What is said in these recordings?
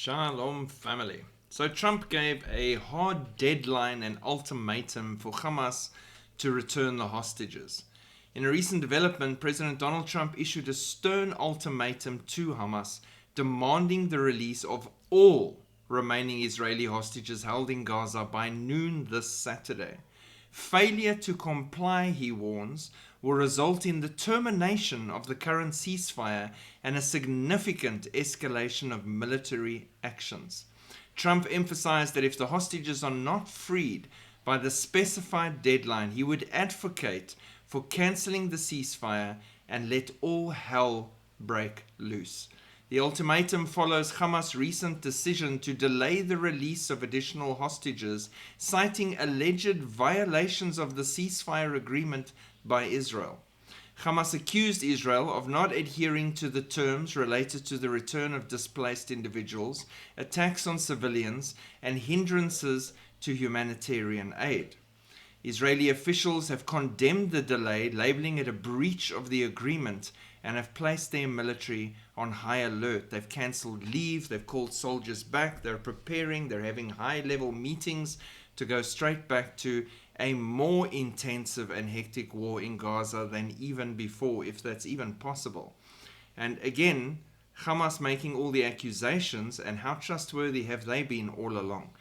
Shalom, family. So Trump gave a hard deadline and ultimatum for Hamas to return the hostages. In a recent development, President Donald Trump issued a stern ultimatum to Hamas, demanding the release of all remaining Israeli hostages held in Gaza by noon this Saturday. Failure to comply, he warns, will result in the termination of the current ceasefire and a significant escalation of military actions. Trump emphasized that if the hostages are not freed by the specified deadline, he would advocate for cancelling the ceasefire and let all hell break loose. The ultimatum follows Hamas' recent decision to delay the release of additional hostages, citing alleged violations of the ceasefire agreement by Israel. Hamas accused Israel of not adhering to the terms related to the return of displaced individuals, attacks on civilians, and hindrances to humanitarian aid. Israeli officials have condemned the delay, labeling it a breach of the agreement, and have placed their military on high alert. They've cancelled leave, they've called soldiers back, they're preparing, they're having high-level meetings to go straight back to a more intensive and hectic war in Gaza than even before, if that's even possible. And again, Hamas making all the accusations, and how trustworthy have they been all along?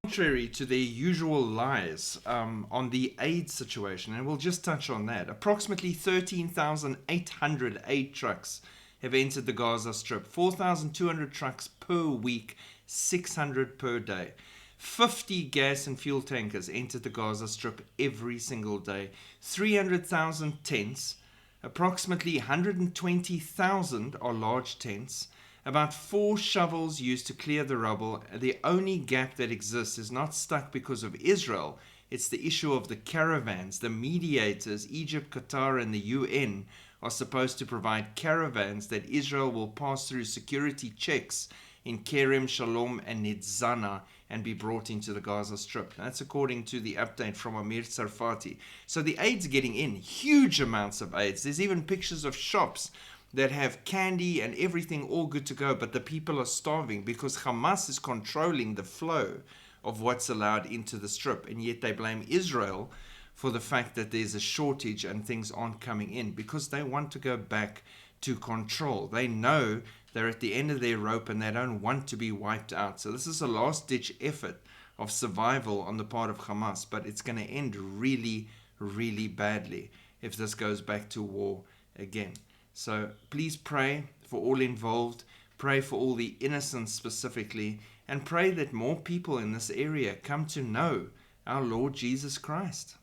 Contrary to their usual lies on the aid situation, and we'll just touch on that, approximately 13,800 aid trucks have entered the Gaza Strip, 4,200 trucks per week, 600 per day. 50 gas and fuel tankers enter the Gaza Strip every single day, 300,000 tents, approximately 120,000 are large tents, about 4 shovels used to clear the rubble. The only gap that exists is not stuck because of Israel. It's the issue of the caravans. The mediators, Egypt, Qatar, and the UN, are supposed to provide caravans that Israel will pass through security checks in Kerem, Shalom, and Nitzana and be brought into the Gaza Strip. That's according to the update from Amir Tsarfati. So the aid's getting in, huge amounts of aids. There's even pictures of shops that have candy and everything all good to go, but the people are starving because Hamas is controlling the flow of what's allowed into the strip, and yet they blame Israel for the fact that there's a shortage and things aren't coming in because they want to go back to control. They know they're at the end of their rope and they don't want to be wiped out. So this is a last-ditch effort of survival on the part of Hamas, but it's going to end really, really badly if this goes back to war again. So please pray for all involved, pray for all the innocents specifically, and pray that more people in this area come to know our Lord Jesus Christ.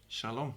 Shalom.